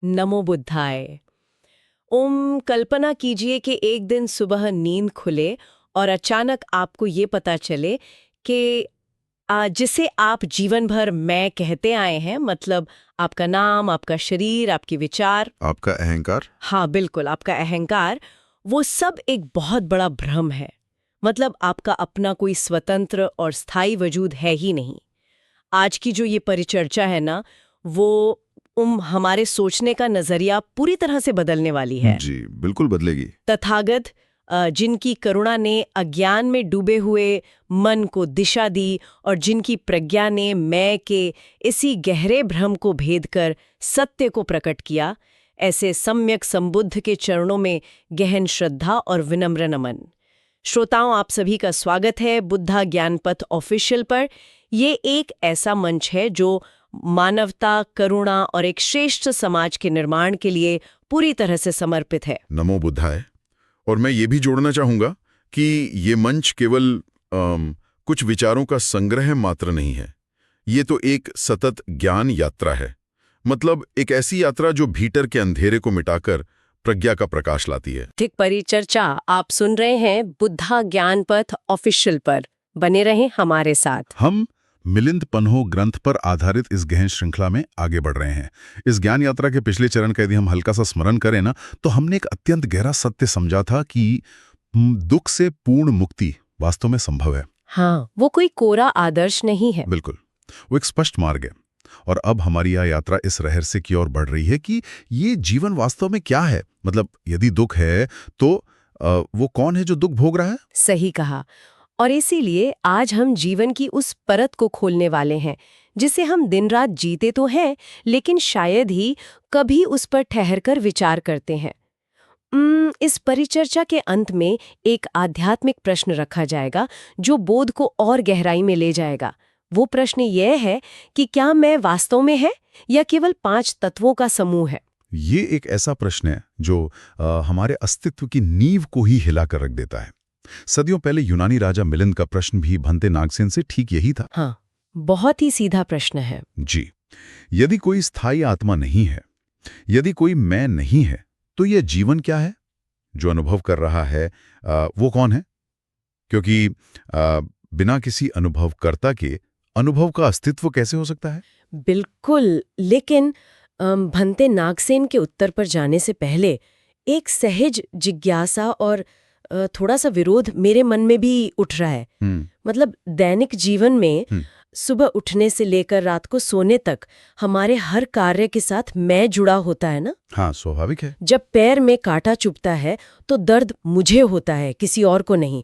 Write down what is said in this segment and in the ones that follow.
नमो बुद्धाय। कल्पना कीजिए कि एक दिन सुबह नींद खुले और अचानक आपको ये पता चले कि जिसे आप जीवन भर मैं कहते आए हैं, मतलब आपका नाम, आपका शरीर, आपके विचार, आपका अहंकार। हाँ बिल्कुल, आपका अहंकार, वो सब एक बहुत बड़ा भ्रम है। मतलब आपका अपना कोई स्वतंत्र और स्थायी वजूद है ही नहीं। आज की जो ये परिचर्चा है ना, वो हमारे सोचने का नजरिया पूरी तरह से बदलने वाली है। जी, बिल्कुल बदलेगी। तथागत जिनकी करुणा ने अज्ञान में डूबे हुए मन को दिशा दी और जिनकी प्रज्ञा ने मैं के इसी गहरे भ्रम को भेद कर सत्य को प्रकट किया, ऐसे सम्यक संबुद्ध के चरणों में गहन श्रद्धा और विनम्र नमन। श्रोताओं, आप सभी का स्वागत है बुद्धा ज्ञान पथ ऑफिशियल पर। ये एक ऐसा मंच है जो मानवता, करुणा और एक श्रेष्ठ समाज के निर्माण के लिए पूरी तरह से समर्पित है। नमो बुद्धाय। और मैं ये भी जोड़ना चाहूंगा कि ये मंच केवल कुछ विचारों का संग्रह मात्र नहीं है। ये तो एक सतत ज्ञान यात्रा है। मतलब एक ऐसी यात्रा जो भीतर के अंधेरे को मिटाकर प्रज्ञा का प्रकाश लाती है। ठीक परिचर्चा आप सुन रहे हैं बुद्धा ज्ञान पथ ऑफिशियल पर। बने रहें हमारे साथ। हम मिलिंद पन्हो ग्रंथ पर आधारित इस गहन श्रृंखला में आगे बढ़ रहे हैं। इस ज्ञान यात्रा के पिछले चरण का यदि हम हल्का सा स्मरण करें ना, तो हमने एक अत्यंत गहरा सत्य समझा था कि दुख से पूर्ण मुक्ति वास्तव में संभव है। हाँ, वो कोई कोरा आदर्श नहीं है। बिल्कुल, वो एक स्पष्ट मार्ग है। और अब हमारी यह यात्रा इस रहस्य की ओर बढ़ रही है कि ये जीवन वास्तव में क्या है। मतलब यदि दुख है तो वो कौन है जो दुख भोग रहा है। सही कहा। और इसीलिए आज हम जीवन की उस परत को खोलने वाले हैं जिसे हम दिन रात जीते तो हैं, लेकिन शायद ही कभी उस पर ठहरकर विचार करते हैं। इस परिचर्चा के अंत में एक आध्यात्मिक प्रश्न रखा जाएगा जो बोध को और गहराई में ले जाएगा। वो प्रश्न यह है कि क्या मैं वास्तव में है या केवल 5 तत्वों का समूह है। ये एक ऐसा प्रश्न है जो हमारे अस्तित्व की नींव को ही हिलाकर रख देता है। सदियों पहले यूनानी राजा मिलिंद का प्रश्न भी भंते नागसेन से ठीक यही था। हाँ, बहुत ही सीधा प्रश्न है। जी, यदि कोई स्थायी आत्मा नहीं है, यदि कोई मैं नहीं है, तो यह जीवन क्या है? जो अनुभव कर रहा है वो कौन है? क्योंकि बिना किसी अनुभवकर्ता के अनुभव का अस्तित्व कैसे हो सकता है? बिल्कुल, लेकिन भंते नागसेन के उत्तर पर जाने से पहले एक सहज जिज्ञासा और थोड़ा सा विरोध मेरे मन में भी उठ रहा है। मतलब दैनिक जीवन में सुबह उठने से लेकर रात को सोने तक हमारे हर कार्य के साथ मैं जुड़ा होता है ना। हाँ, स्वाभाविक है। जब पैर में कांटा चुभता है तो दर्द मुझे होता है, किसी और को नहीं।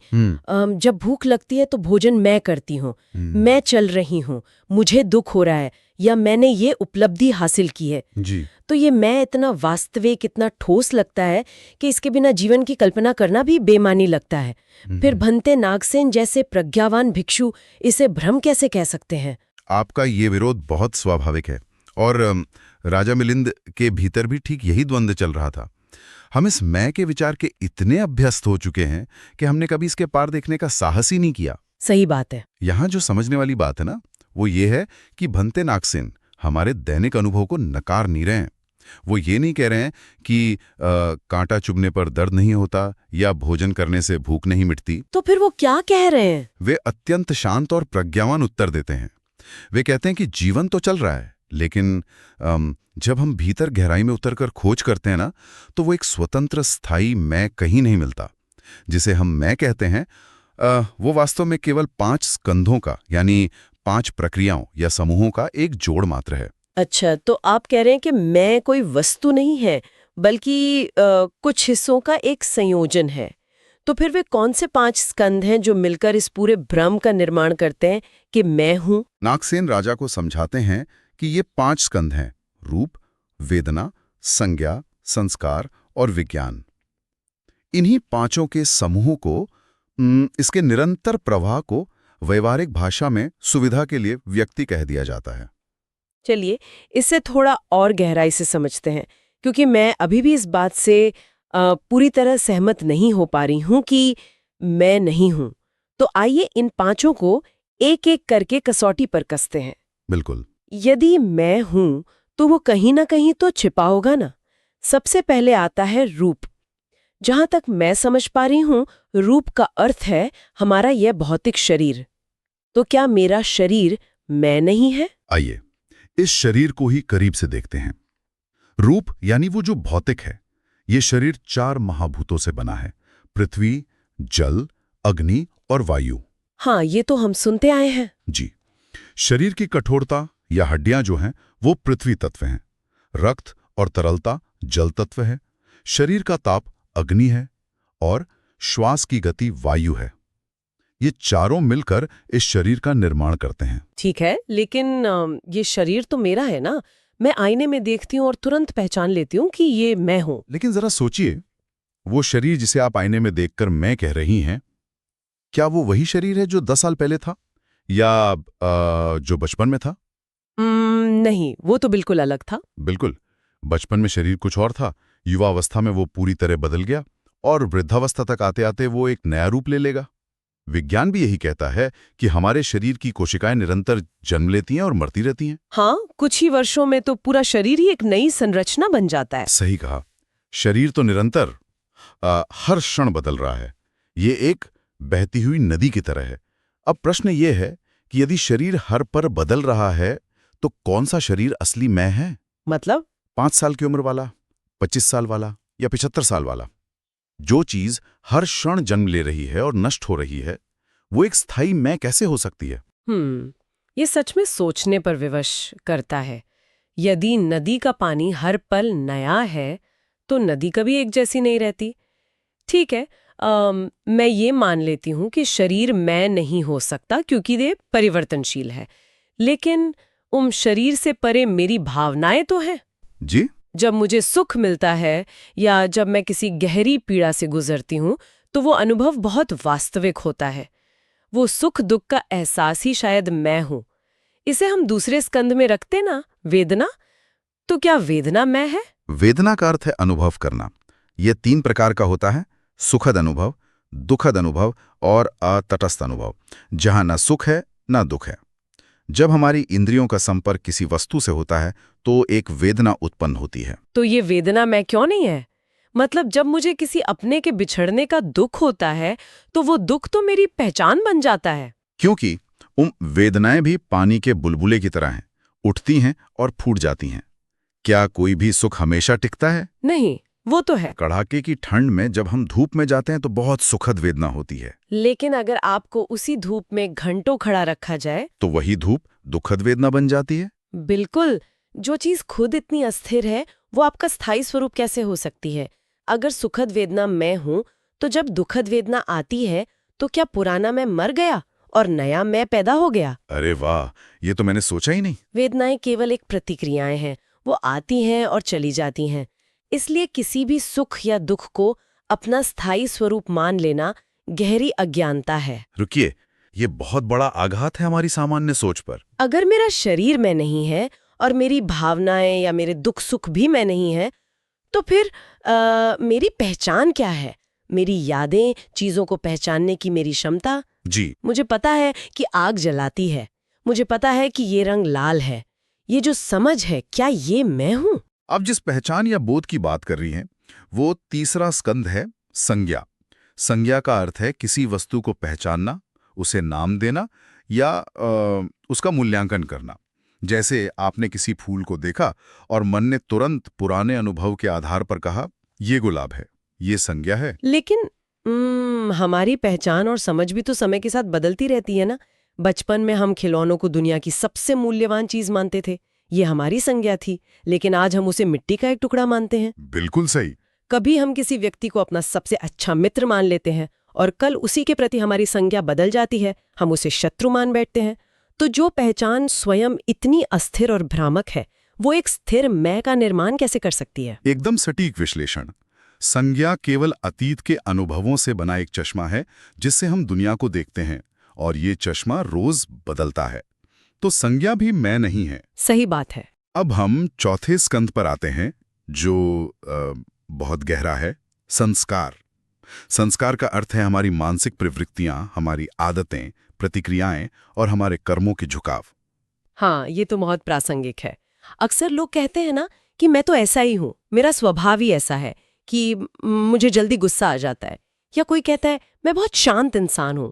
जब भूख लगती है तो भोजन मैं करती हूँ। मैं चल रही हूँ, मुझे दुख हो रहा है या मैंने ये उपलब्धि हासिल की है। जी। तो ये मैं इतना वास्तविक, इतना ठोस लगता है कि इसके बिना जीवन की कल्पना करना भी बेमानी लगता है। फिर भंते नागसेन जैसे प्रज्ञावान भिक्षु इसे भ्रम कैसे कह सकते हैं? आपका ये विरोध बहुत स्वाभाविक है और राजा मिलिंद के भीतर भी ठीक यही द्वंद्व चल रहा था। हम इस मैं के विचार के इतने अभ्यस्त हो चुके हैं कि हमने कभी इसके पार देखने का साहस ही नहीं किया। सही बात है। यहाँ जो समझने वाली बात है ना, वो ये है कि भंते नागसेन हमारे दैनिक अनुभव को नकार नहीं रहे हैं। वो ये नहीं कह रहे हैं कि कांटा चुभने पर दर्द नहीं होता या भोजन करने से भूख नहीं मिटती। तो फिर वो क्या कह रहे हैं? वे अत्यंत शांत और प्रज्ञावान उत्तर देते हैं। वे कहते हैं कि जीवन तो चल रहा है, लेकिन जब हम भीतर गहराई में उतरकर खोज करते हैं ना, तो वो एक स्वतंत्र स्थायी मैं कहीं नहीं मिलता। जिसे हम मैं कहते हैं वो वास्तव में केवल 5 स्कंधों का, यानी 5 प्रक्रियाओं या समूहों का एक जोड़ मात्र है। अच्छा, तो आप कह रहे हैं कि मैं कोई वस्तु नहीं है, बल्कि कुछ हिस्सों का एक संयोजन है। तो फिर वे कौन से 5 स्कंध हैं जो मिलकर इस पूरे भ्रम का निर्माण करते हैं कि मैं हूं? नागसेन राजा को समझाते हैं कि ये 5 स्कंध हैं: रूप, वेदना, संज्ञा, संस्कार और विज्ञान। इन्हीं 5 के समूहों को, इसके निरंतर प्रवाह को व्यवहारिक भाषा में सुविधा के लिए व्यक्ति कह दिया जाता है। चलिए इसे थोड़ा और गहराई से समझते हैं, क्योंकि मैं अभी भी इस बात से पूरी तरह सहमत नहीं हो पा रही हूं कि मैं नहीं हूं। तो आइए इन 5 को एक एक करके कसौटी पर कसते हैं। बिल्कुल। यदि मैं हूं तो वो कहीं ना कहीं तो छिपा होगा ना। सबसे पहले आता है रूप। जहां तक मैं समझ पा रही हूं, रूप का अर्थ है हमारा यह भौतिक शरीर। तो क्या मेरा शरीर मैं नहीं है? आइए इस शरीर को ही करीब से देखते हैं। रूप यानी वो जो भौतिक है, ये शरीर 4 महाभूतों से बना है: पृथ्वी, जल, अग्नि और वायु। हाँ, ये तो हम सुनते आए हैं। जी। शरीर की कठोरता या हड्डियां जो हैं वो पृथ्वी तत्व हैं, रक्त और तरलता जल तत्व है, शरीर का ताप अग्नि है और श्वास की गति वायु है। ये चारों मिलकर इस शरीर का निर्माण करते हैं। ठीक है, लेकिन ये शरीर तो मेरा है ना। मैं आईने में देखती हूँ और तुरंत पहचान लेती हूँ कि ये मैं हूँ। लेकिन जरा सोचिए, वो शरीर जिसे आप आईने में देखकर मैं कह रही हैं, क्या वो वही शरीर है जो 10 साल पहले था या जो बचपन में था? नहीं, वो तो बिल्कुल अलग था। बिल्कुल। बचपन में शरीर कुछ और था, युवावस्था में वो पूरी तरह बदल गया और वृद्धावस्था तक आते आते वो एक नया रूप ले लेगा। विज्ञान भी यही कहता है कि हमारे शरीर की कोशिकाएं निरंतर जन्म लेती हैं और मरती रहती हैं। हाँ, कुछ ही वर्षों में तो पूरा शरीर ही एक नई संरचना बन जाता है। सही कहा। शरीर तो निरंतर हर क्षण बदल रहा है। ये एक बहती हुई नदी की तरह है। अब प्रश्न ये है कि यदि शरीर हर पर बदल रहा है तो कौन सा शरीर असली मैं है? मतलब? 5 साल की उम्र वाला, 25 साल वाला या 75 साल वाला? जो चीज हर क्षण जन्म ले रही है और नष्ट हो रही है, वो एक स्थायी मैं कैसे हो सकती है? ये सच में सोचने पर विवश करता है। यदि नदी का पानी हर पल नया है, तो नदी कभी एक जैसी नहीं रहती। ठीक है, मैं ये मान लेती हूँ कि शरीर मैं नहीं हो सकता क्योंकि ये परिवर्तनशील है। लेकिन शरीर से परे मेरी भावनाएं तो हैं। जी? जब मुझे सुख मिलता है या जब मैं किसी गहरी पीड़ा से गुजरती हूँ, तो वो अनुभव बहुत वास्तविक होता है। वो सुख दुख का एहसास ही शायद मैं हूँ। इसे हम दूसरे स्कंध में रखते ना, वेदना। तो क्या वेदना मैं है? वेदना का अर्थ है अनुभव करना। यह 3 प्रकार का होता है: सुखद अनुभव, दुखद अनुभव और अतटस्थ अनुभव, जहां न सुख है न दुख है। जब हमारी इंद्रियों का संपर्क किसी वस्तु से होता है तो एक वेदना उत्पन्न होती है। तो ये वेदना मैं क्यों नहीं है? मतलब जब मुझे किसी अपने के बिछड़ने का दुख होता है, तो वो दुख तो मेरी पहचान बन जाता है। क्योंकि वेदनाएं भी पानी के बुलबुले की तरह हैं, उठती हैं और फूट जाती हैं। क्या कोई भी सुख हमेशा टिकता है? नहीं, वो तो है। कड़ाके की ठंड में जब हम धूप में जाते हैं तो बहुत सुखद वेदना होती है। लेकिन अगर आपको उसी धूप में घंटों खड़ा रखा जाए, तो वही धूप दुखद वेदना बन जाती है। बिल्कुल। जो चीज खुद इतनी अस्थिर है, वो आपका स्थायी स्वरूप कैसे हो सकती है? अगर सुखद वेदना मैं हूं, तो जब दुखद वेदना आती है, तो क्या पुराना मैं मर गया और नया मैं पैदा हो गया? अरे वाह, ये तो मैंने सोचा ही नहीं। वेदनाएं केवल एक प्रतिक्रियाएं हैं। वो आती हैं और चली जाती हैं। इसलिए किसी भी सुख या दुख को अपना स्थायी स्वरूप मान लेना गहरी अज्ञानता है। रुकिए, ये बहुत बड़ा आघात है हमारी सामान्य सोच पर। अगर मेरा शरीर मैं नहीं है और मेरी भावनाएं या मेरे दुख सुख भी मैं नहीं है, तो फिर मेरी पहचान क्या है? मेरी यादें, चीजों को पहचानने की मेरी क्षमता। जी। मुझे पता है कि आग जलाती है, मुझे पता है कि ये रंग लाल है। ये जो समझ है, क्या ये मैं हूं? अब जिस पहचान या बोध की बात कर रही हैं, वो तीसरा स्कंध है, संज्ञा। संज्ञा का अर्थ है किसी वस्तु को पहचानना, उसे नाम देना या उसका मूल्यांकन करना। जैसे आपने किसी फूल को देखा और मन ने तुरंत पुराने अनुभव के आधार पर कहा, ये गुलाब है। ये संज्ञा है। लेकिन हमारी पहचान और समझ भी तो समय के साथ बदलती रहती है ना। बचपन में हम खिलौनों को दुनिया की सबसे मूल्यवान चीज मानते थे। ये हमारी संज्ञा थी, लेकिन आज हम उसे मिट्टी का एक टुकड़ा मानते हैं। बिल्कुल सही। कभी हम किसी व्यक्ति को अपना सबसे अच्छा मित्र मान लेते हैं और कल उसी के प्रति हमारी संज्ञा बदल जाती है, हम उसे शत्रु मान बैठते हैं। तो जो पहचान स्वयं इतनी अस्थिर और भ्रामक है, वो एक स्थिर मैं का निर्माण कैसे कर सकती है? एकदम सटीक विश्लेषण। संज्ञा केवल अतीत के अनुभवों से बना एक चश्मा है जिससे हम दुनिया को देखते हैं, और ये चश्मा रोज बदलता है। तो संज्ञा भी मैं नहीं है। सही बात है। अब हम चौथे स्कंध पर आते हैं, जो बहुत गहरा है, संस्कार। संस्कार का अर्थ है हमारी मानसिक प्रवृत्तियां, हमारी आदतें, प्रतिक्रियाएं और हमारे कर्मों के झुकाव। हाँ, ये तो बहुत प्रासंगिक है। अक्सर लोग कहते हैं ना कि मैं तो ऐसा ही हूं, मेरा स्वभाव ही ऐसा है कि मुझे जल्दी गुस्सा आ जाता है, या कोई कहता है मैं बहुत शांत इंसान हूं।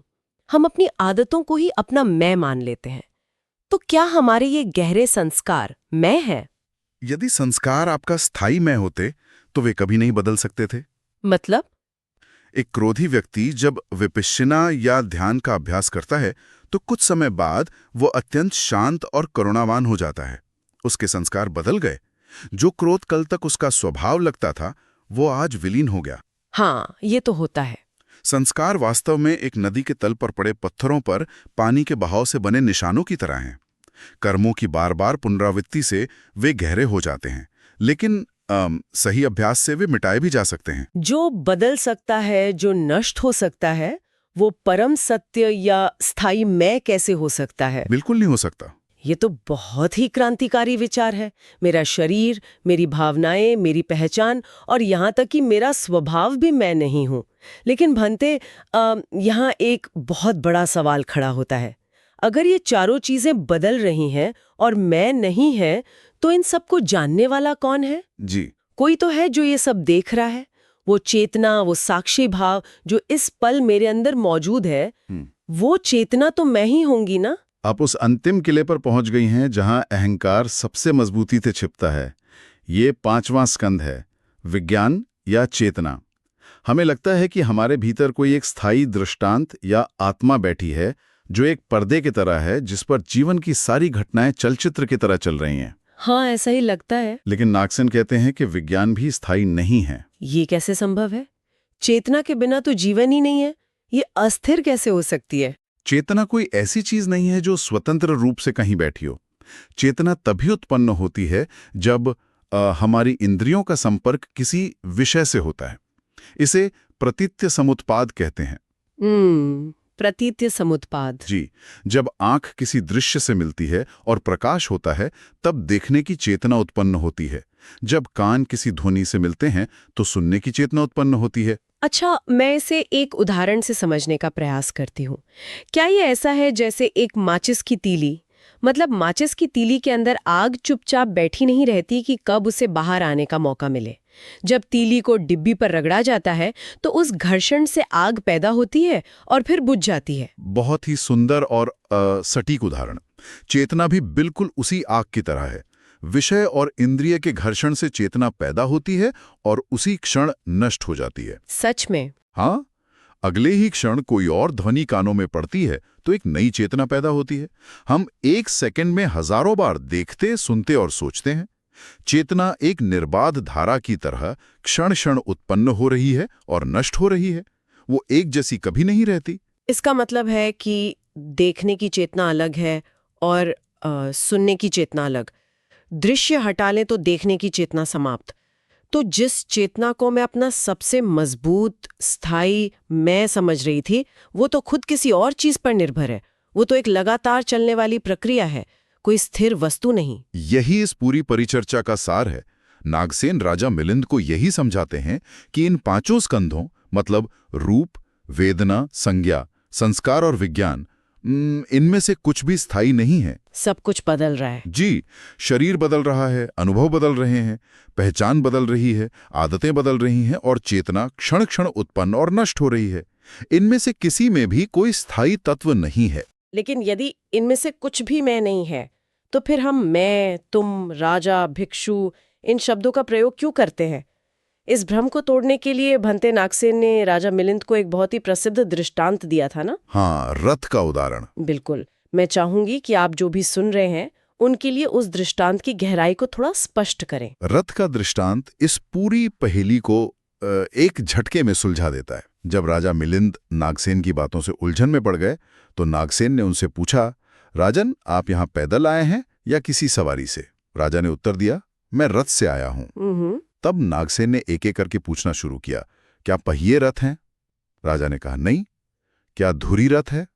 हम अपनी आदतों को ही अपना मैं मान लेते हैं। तो क्या हमारे ये गहरे संस्कार मैं हैं? यदि संस्कार आपका स्थायी मैं होते तो वे कभी नहीं बदल सकते थे। मतलब? एक क्रोधी व्यक्ति जब विपश्यना या ध्यान का अभ्यास करता है तो कुछ समय बाद वो अत्यंत शांत और करुणावान हो जाता है। उसके संस्कार बदल गए। जो क्रोध कल तक उसका स्वभाव लगता था वो आज विलीन हो गया। हाँ, ये तो होता है। संस्कार वास्तव में एक नदी के तल पर पड़े पत्थरों पर पानी के बहाव से बने निशानों की तरह हैं। कर्मों की बार बार पुनरावृत्ति से वे गहरे हो जाते हैं, लेकिन सही अभ्यास से वे मिटाए भी जा सकते हैं। जो बदल सकता है, जो नष्ट हो सकता है, वो परम सत्य या स्थायी मैं कैसे हो सकता है? बिल्कुल नहीं हो सकता। ये तो बहुत ही क्रांतिकारी विचार है। मेरा शरीर, मेरी भावनाएं, मेरी पहचान और यहाँ तक कि मेरा स्वभाव भी मैं नहीं हूँ। लेकिन भंते, यहाँ एक बहुत बड़ा सवाल खड़ा होता है। अगर ये चारों चीजें बदल रही हैं और मैं नहीं है, तो इन सबको जानने वाला कौन है? जी, कोई तो है जो ये सब देख रहा है। वो चेतना, वो साक्षी भाव जो इस पल मेरे अंदर मौजूद है, वो चेतना तो मैं ही होंगी ना? आप उस अंतिम किले पर पहुंच गई हैं जहां अहंकार सबसे मजबूती से छिपता है। ये 5वां स्कंध है, विज्ञान या चेतना। हमें लगता है कि हमारे भीतर कोई एक स्थायी दृष्टांत या आत्मा बैठी है जो एक पर्दे की तरह है जिस पर जीवन की सारी घटनाएं चलचित्र की तरह चल रही हैं। हाँ, ऐसा ही लगता है। लेकिन नागसेन कहते हैं कि विज्ञान भी स्थायी नहीं है। ये कैसे संभव है? चेतना के बिना तो जीवन ही नहीं है। ये अस्थिर कैसे हो सकती है? चेतना कोई ऐसी चीज नहीं है जो स्वतंत्र रूप से कहीं बैठी हो। चेतना तभी उत्पन्न होती है जब हमारी इंद्रियों का संपर्क किसी विषय से होता है। इसे प्रतीत्य समुत्पाद कहते हैं। प्रतीत्य समुत्पाद। जी, जब आंख किसी दृश्य से मिलती है और प्रकाश होता है तब देखने की चेतना उत्पन्न होती है। जब कान किसी ध्वनि से मिलते हैं तो सुनने की चेतना उत्पन्न होती है। अच्छा, मैं इसे एक उदाहरण से समझने का प्रयास करती हूँ। क्या ये ऐसा है जैसे एक माचिस की तीली? मतलब माचिस की तीली के अंदर आग चुपचाप बैठी नहीं रहती कि कब उसे बाहर आने का मौका मिले। जब तीली को डिब्बी पर रगड़ा जाता है तो उस घर्षण से आग पैदा होती है और फिर बुझ जाती है। बहुत ही सुंदर और सटीक उदाहरण। चेतना भी बिल्कुल उसी आग की तरह है। विषय और इंद्रिय के घर्षण से चेतना पैदा होती है और उसी क्षण नष्ट हो जाती है। सच में? हाँ, अगले ही क्षण कोई और ध्वनि कानों में पड़ती है तो एक नई चेतना पैदा होती है। हम 1 सेकंड में हजारों बार देखते, सुनते और सोचते हैं। चेतना एक निर्बाध धारा की तरह क्षण क्षण उत्पन्न हो रही है और नष्ट हो रही है। वो एक जैसी कभी नहीं रहती। इसका मतलब है कि देखने की चेतना अलग है और सुनने की चेतना अलग। दृश्य हटा लें तो देखने की चेतना समाप्त। तो जिस चेतना को मैं अपना सबसे मजबूत, स्थायी मैं समझ रही थी, वो तो खुद किसी और चीज पर निर्भर है। वो तो एक लगातार चलने वाली प्रक्रिया है, कोई स्थिर वस्तु नहीं। यही इस पूरी परिचर्चा का सार है। नागसेन राजा मिलिंद को यही समझाते हैं कि इन 5 स्कंधों मतलब रूप, वेदना, संज्ञा, संस्कार और विज्ञान, इनमें से कुछ भी स्थायी नहीं है। सब कुछ बदल रहा है। जी, शरीर बदल रहा है, अनुभव बदल रहे हैं, पहचान बदल रही है, आदतें बदल रही हैं और चेतना क्षण क्षण उत्पन्न और नष्ट हो रही है। इनमें से किसी में भी कोई स्थायी तत्व नहीं है। लेकिन यदि इनमें से कुछ भी मैं नहीं है, तो फिर हम मैं, तुम, राजा, भिक्षु इन शब्दों का प्रयोग क्यों करते हैं? इस भ्रम को तोड़ने के लिए भंते नागसेन ने राजा मिलिंद को एक बहुत ही प्रसिद्ध दृष्टांत दिया था ना? हाँ, रथ का उदाहरण। बिल्कुल। मैं चाहूंगी कि आप जो भी सुन रहे हैं उनके लिए उस दृष्टांत की गहराई को थोड़ा स्पष्ट करें। रथ का दृष्टांत इस पूरी पहेली को एक झटके में सुलझा देता है। जब राजा मिलिंद नागसेन की बातों से उलझन में पड़ गए तो नागसेन ने उनसे पूछा, राजन, आप यहाँ पैदल आए हैं या किसी सवारी से? राजा ने उत्तर दिया, मैं रथ से आया हूँ। तब नागसेन ने एक एक करके पूछना शुरू किया, क्या पहिए रथ हैं? राजा ने कहा, नहीं। क्या धुरी रथ है?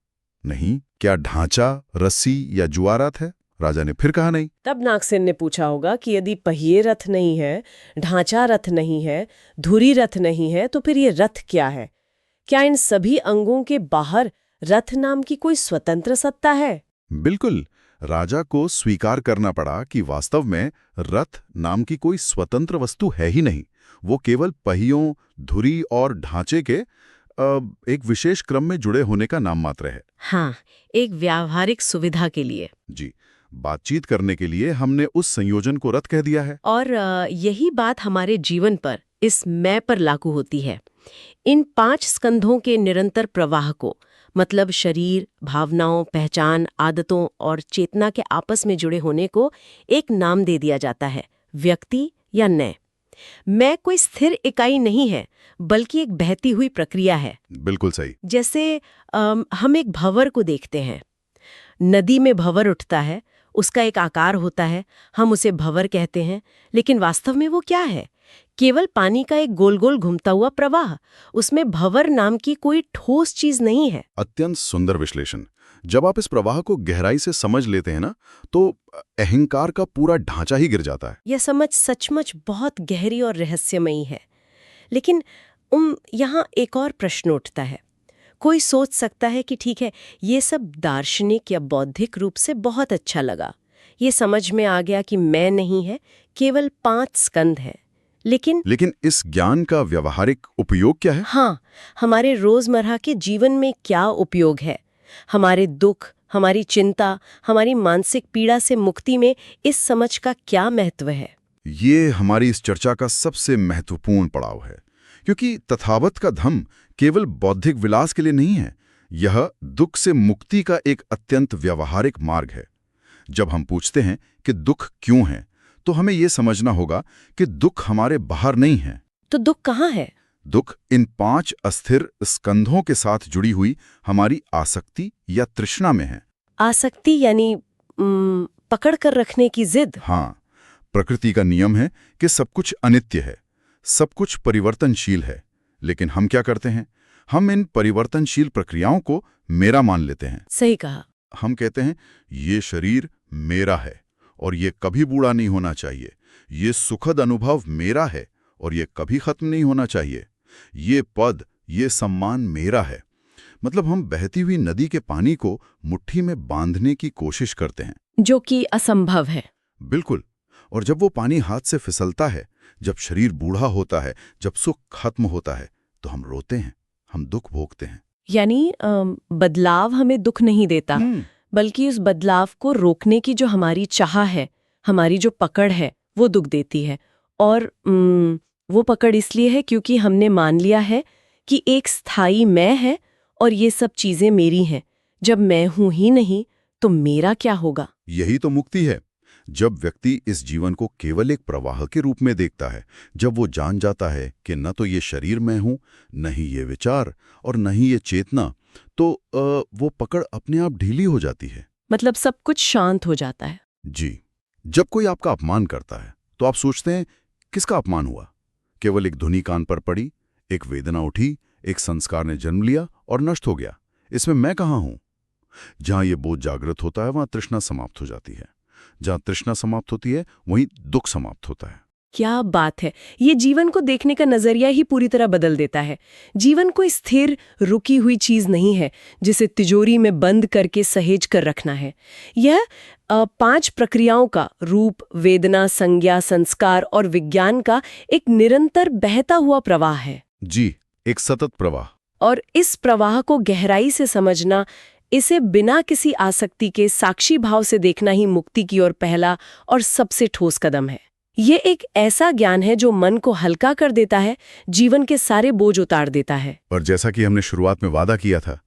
नहीं। क्या ढांचा, रस्सी या जुआ रथ है? राजा ने फिर कहा, नहीं। तब नागसेन ने पूछा होगा कि यदि पहिए रथ नहीं है, ढांचा रथ नहीं है, धुरी रथ नहीं है, तो फिर ये रथ क्या है? क्या इन सभी अंगों के बाहर रथ नाम की कोई स्वतंत्र सत्ता है? बिल्कुल। राजा को स्वीकार करना पड़ा कि वास्तव में रथ नाम की कोई स्वतंत्र वस्तु है ही नहीं। वो केवल पहियों, धुरी और ढांचे के एक विशेष क्रम में जुड़े होने का नाम मात्र है। हाँ, एक व्यावहारिक सुविधा के लिए। जी, बातचीत करने के लिए हमने उस संयोजन को रथ कह दिया है। और यही बात हमारे जीवन पर, इस मैं पर लागू होती है। इन 5 स्कंधों के निरंतर प्रवाह को, मतलब शरीर, भावनाओं, पहचान, आदतों और चेतना के आपस में जुड़े होने को एक नाम दे दिया जाता है, व्यक्ति या मैं। मैं कोई स्थिर इकाई नहीं है, बल्कि एक बहती हुई प्रक्रिया है। बिल्कुल सही। जैसे हम एक भंवर को देखते हैं। नदी में भंवर उठता है, उसका एक आकार होता है, हम उसे भंवर कहते हैं, लेकिन वास्तव में वो क्या है? केवल पानी का एक गोल गोल घूमता हुआ प्रवाह। उसमें भंवर नाम की कोई ठोस चीज नहीं है। अत्यंत सुंदर विश्लेषण। जब आप इस प्रवाह को गहराई से समझ लेते हैं ना, तो अहंकार का पूरा ढांचा ही गिर जाता है। यह समझ सचमुच बहुत गहरी और रहस्यमयी है। लेकिन यहाँ एक और प्रश्न उठता है। कोई सोच सकता है कि ठीक है, ये सब दार्शनिक या बौद्धिक रूप से बहुत अच्छा लगा, ये समझ में आ गया कि मैं नहीं है, केवल 5 स्कंध है। लेकिन इस ज्ञान का व्यावहारिक उपयोग क्या है? हाँ, हमारे रोजमर्रा के जीवन में क्या उपयोग है? हमारे दुख, हमारी चिंता, हमारी मानसिक पीड़ा से मुक्ति में इस समझ का क्या महत्व है? ये हमारी इस चर्चा का सबसे महत्वपूर्ण पड़ाव है, क्योंकि तथावत का धम्म केवल बौद्धिक विलास के लिए नहीं है। यह दुख से मुक्ति का एक अत्यंत व्यावहारिक मार्ग है। जब हम पूछते हैं कि दुख क्यों है, तो हमें यह समझना होगा कि दुख हमारे बाहर नहीं है। तो दुख कहाँ है? दुख इन 5 अस्थिर स्कंधों के साथ जुड़ी हुई हमारी आसक्ति या तृष्णा में है। आसक्ति यानी पकड़ कर रखने की जिद। हाँ, प्रकृति का नियम है कि सब कुछ अनित्य है, सब कुछ परिवर्तनशील है। लेकिन हम क्या करते हैं? हम इन परिवर्तनशील प्रक्रियाओं को मेरा मान लेते हैं। सही कहा। हम कहते हैं ये शरीर मेरा है और ये कभी बूढ़ा नहीं होना चाहिए। ये सुखद अनुभव मेरा है और ये कभी खत्म नहीं होना चाहिए। ये पद, ये सम्मान मेरा है। मतलब हम बहती हुई नदी के पानी को मुट्ठी में बांधने की कोशिश करते हैं, जो कि असंभव है। बिल्कुल। और जब वो पानी हाथ से फिसलता है, जब शरीर बूढ़ा होता है, जब सुख खत्म होता है, तो हम रोते हैं, हम दुख भोगते हैं। यानी बदलाव हमें दुख नहीं देता, बल्कि उस बदलाव को रोकने की जो हमारी चाह है, हमारी जो पकड़ है, वो दुख देती है। और वो पकड़ इसलिए है क्योंकि हमने मान लिया है कि एक स्थायी मैं है और ये सब चीजें मेरी हैं। जब मैं हूं ही नहीं, तो मेरा क्या होगा? यही तो मुक्ति है। जब व्यक्ति इस जीवन को केवल एक प्रवाह के रूप में देखता है, जब वो जान जाता है कि न तो ये शरीर मैं हूं, न ही ये विचार और न ही ये चेतना, तो वो पकड़ अपने आप ढीली हो जाती है। मतलब सब कुछ शांत हो जाता है। जी। जब कोई आपका अपमान करता है, तो आप सोचते हैं किसका अपमान हुआ? केवल एक धुनी कान पर पड़ी, एक वेदना उठी, एक संस्कार ने जन्म लिया और नष्ट हो गया। इसमें मैं कहाँ हूं? जहां ये बोध जागृत होता है, वहां तृष्णा समाप्त हो जाती है। जहां तृष्णा समाप्त होती है, वहीं दुख समाप्त होता है। क्या बात है! ये जीवन को देखने का नजरिया ही पूरी तरह बदल देता है। जीवन कोई स्थिर, रुकी हुई चीज नहीं है जिसे तिजोरी में बंद करके सहेज कर रखना है। यह 5 प्रक्रियाओं का, रूप, वेदना, संज्ञा, संस्कार और विज्ञान का एक निरंतर बहता हुआ प्रवाह है। जी, एक सतत प्रवाह। और इस प्रवाह को गहराई से समझना, इसे बिना किसी आसक्ति के साक्षी भाव से देखना ही मुक्ति की ओर पहला और सबसे ठोस कदम है। ये एक ऐसा ज्ञान है जो मन को हल्का कर देता है, जीवन के सारे बोझ उतार देता है। और जैसा कि हमने शुरुआत में वादा किया था,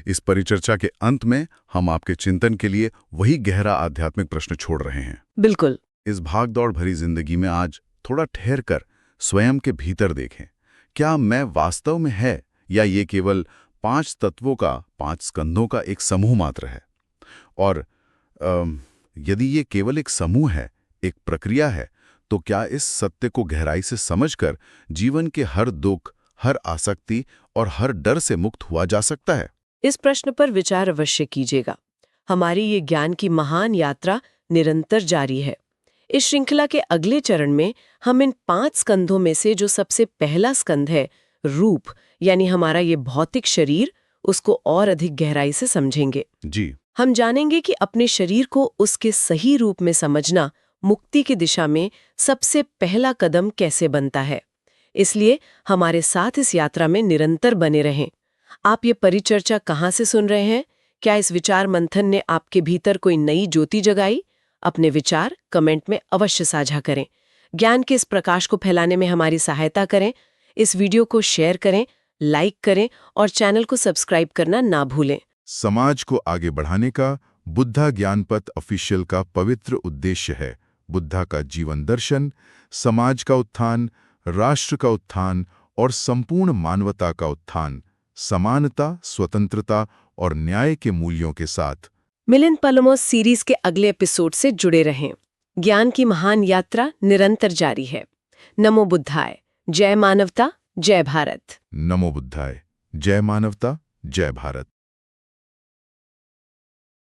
इस परिचर्चा के अंत में हम आपके चिंतन के लिए वही गहरा आध्यात्मिक प्रश्न छोड़ रहे हैं। बिल्कुल। इस भागदौड़ भरी जिंदगी में आज थोड़ा ठहर कर स्वयं के भीतर देखें, क्या मैं वास्तव में है या ये केवल 5 तत्वों का, 5 स्कंधों का एक समूह मात्र है? और यदि ये केवल एक समूह है, एक प्रक्रिया है, तो क्या इस सत्य को गहराई से समझकर जीवन के हर दुख, हर आसक्ति और हर डर से मुक्त हुआ जा सकता है? इस प्रश्न पर विचार अवश्य कीजिएगा। हमारी ये ज्ञान की महान यात्रा निरंतर जारी है। इस श्रृंखला के अगले चरण में हम इन 5 स्कंधों में से जो सबसे पहला स्कंध है, रूप, यानी हमारा ये भौतिक शरीर, उसको और अधिक गहराई से समझेंगे। जी। हम जानेंगे कि अपने शरीर को उसके सही रूप में समझना मुक्ति की दिशा में सबसे पहला कदम कैसे बनता है। इसलिए हमारे साथ इस यात्रा में निरंतर बने रहें। आप ये परिचर्चा कहाँ से सुन रहे हैं? क्या इस विचार मंथन ने आपके भीतर कोई नई ज्योति जगाई? अपने विचार कमेंट में अवश्य साझा करें। ज्ञान के इस प्रकाश को फैलाने में हमारी सहायता करें। इस वीडियो को शेयर करें, लाइक करें और चैनल को सब्सक्राइब करना ना भूलें। समाज को आगे बढ़ाने का बुद्धा ज्ञानपथ ऑफिशियल का पवित्र उद्देश्य है बुद्धा का जीवन दर्शन, समाज का उत्थान, राष्ट्र का उत्थान और संपूर्ण मानवता का उत्थान, समानता, स्वतंत्रता और न्याय के मूल्यों के साथ। मिलिंद पलोमोस सीरीज के अगले एपिसोड से जुड़े रहें। ज्ञान की महान यात्रा निरंतर जारी है। नमो बुद्धाय। जय मानवता, जय भारत। नमो बुद्धाय। जय मानवता, जय भारत।